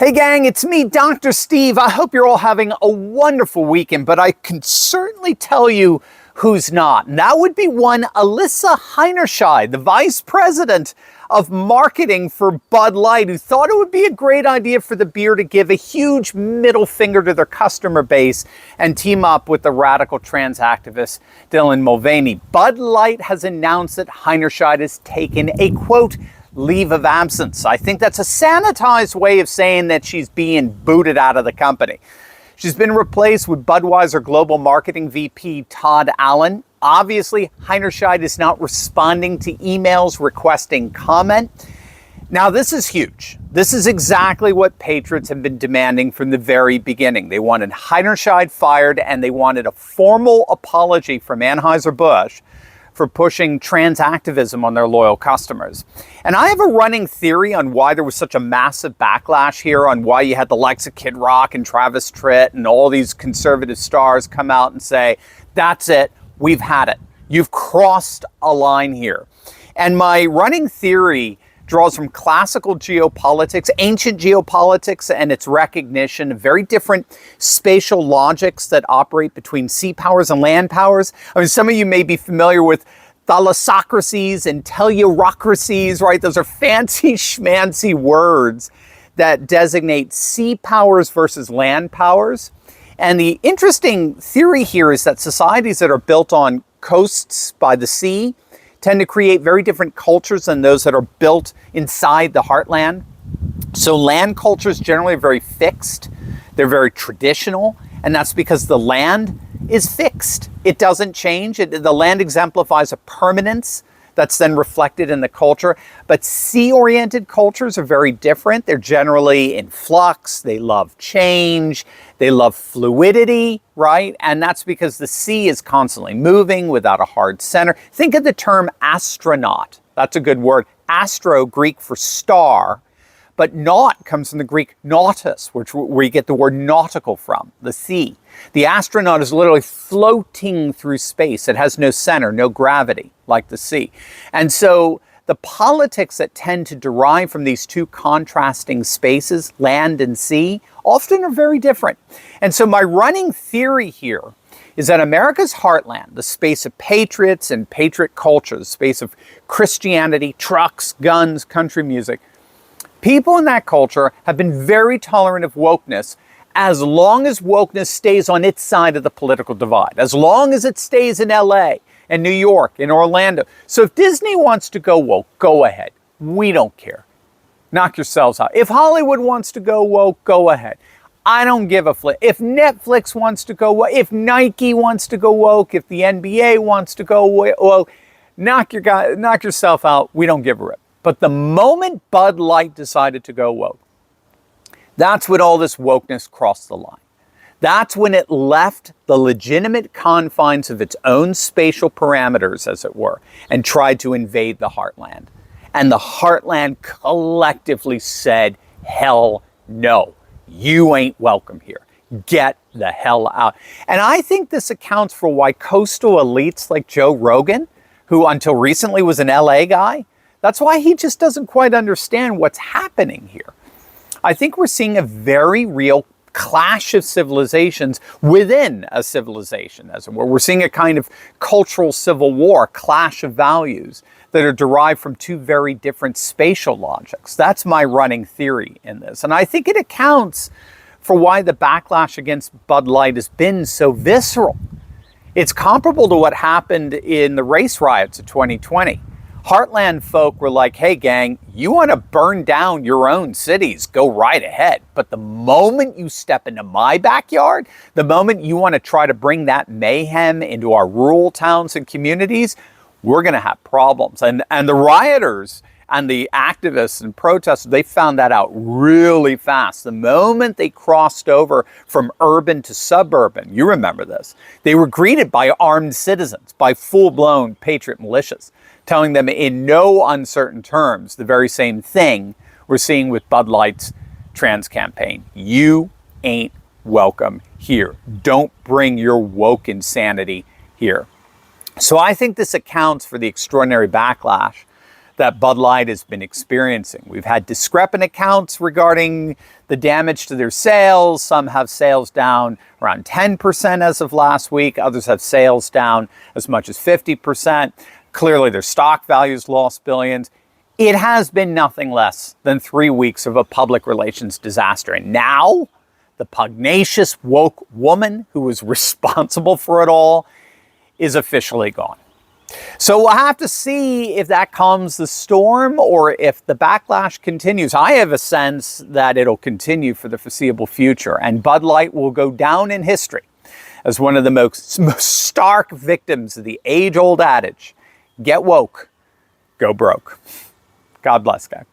Hey gang, it's me, Dr. Steve. I hope you're all having a wonderful weekend, but I can certainly tell you who's not. And that would be one Alyssa Heinerscheid, the vice president of marketing for Bud Light, who thought it would be a great idea for the beer to give a huge middle finger to their customer base and team up with the radical trans activist Dylan Mulvaney. Bud Light has announced that Heinerscheid has taken a, quote, leave of absence. I think that's a sanitized way of saying that she's being booted out of the company. She's been replaced with Budweiser Global Marketing VP Todd Allen. Obviously, Heinerscheid is not responding to emails requesting comment. Now, this is huge. This is exactly what patriots have been demanding from the very beginning. They wanted Heinerscheid fired, and they wanted a formal apology from Anheuser-Busch for pushing trans activism on their loyal customers. And I have a running theory on why there was such a massive backlash here, on why you had the likes of Kid Rock and Travis Tritt and all these conservative stars come out and say, that's it, we've had it. You've crossed a line here. And my running theory draws from classical geopolitics, ancient geopolitics, and its recognition of very different spatial logics that operate between sea powers and land powers. I mean, some of you may be familiar with thalassocracies and tellurocracies, right? Those are fancy schmancy words that designate sea powers versus land powers. And the interesting theory here is that societies that are built on coasts by the sea tend to create very different cultures than those that are built inside the heartland. So land cultures generally are very fixed. They're very traditional, and that's because the land is fixed. It doesn't change. The land exemplifies a permanence that's then reflected in the culture. But sea-oriented cultures are very different. They're generally in flux. They love change. They love fluidity, right? And that's because the sea is constantly moving without a hard center. Think of the term astronaut. That's a good word. Astro, Greek for star. But naut comes from the Greek nautos, where you get the word nautical from, the sea. The astronaut is literally floating through space. It has no center, no gravity, like the sea. And so the politics that tend to derive from these two contrasting spaces, land and sea, often are very different. And so my running theory here is that America's heartland, the space of patriots and patriot culture, the space of Christianity, trucks, guns, country music, people in that culture have been very tolerant of wokeness as long as wokeness stays on its side of the political divide, as long as it stays in LA and New York and Orlando. So if Disney wants to go woke, go ahead. We don't care. Knock yourselves out. If Hollywood wants to go woke, go ahead. I don't give a flip. If Netflix wants to go woke, if Nike wants to go woke, if the NBA wants to go woke, knock yourself out. We don't give a rip. But the moment Bud Light decided to go woke, that's when all this wokeness crossed the line. That's when it left the legitimate confines of its own spatial parameters, as it were, and tried to invade the heartland. And the heartland collectively said, hell no, you ain't welcome here. Get the hell out. And I think this accounts for why coastal elites like Joe Rogan, who until recently was an LA guy, that's why he just doesn't quite understand what's happening here. I think we're seeing a very real clash of civilizations within a civilization, as it were. We're seeing a kind of cultural civil war, clash of values that are derived from two very different spatial logics. That's my running theory in this. And I think it accounts for why the backlash against Bud Light has been so visceral. It's comparable to what happened in the race riots of 2020. Heartland folk were like, hey gang, you want to burn down your own cities, go right ahead. But the moment you step into my backyard, the moment you want to try to bring that mayhem into our rural towns and communities, we're going to have problems. And the rioters and the activists and protesters, they found that out really fast. The moment they crossed over from urban to suburban, you remember this, they were greeted by armed citizens, by full-blown patriot militias, telling them in no uncertain terms the very same thing we're seeing with Bud Light's trans campaign. You ain't welcome here. Don't bring your woke insanity here. So I think this accounts for the extraordinary backlash that Bud Light has been experiencing. We've had discrepant accounts regarding the damage to their sales. Some have sales down around 10% as of last week. Others have sales down as much as 50%. Clearly, their stock values lost billions. It has been nothing less than 3 weeks of a public relations disaster. And now, the pugnacious woke woman who was responsible for it all is officially gone. So we'll have to see if that calms the storm or if the backlash continues. I have a sense that it'll continue for the foreseeable future, and Bud Light will go down in history as one of the most stark victims of the age-old adage, get woke, go broke. God bless, guys.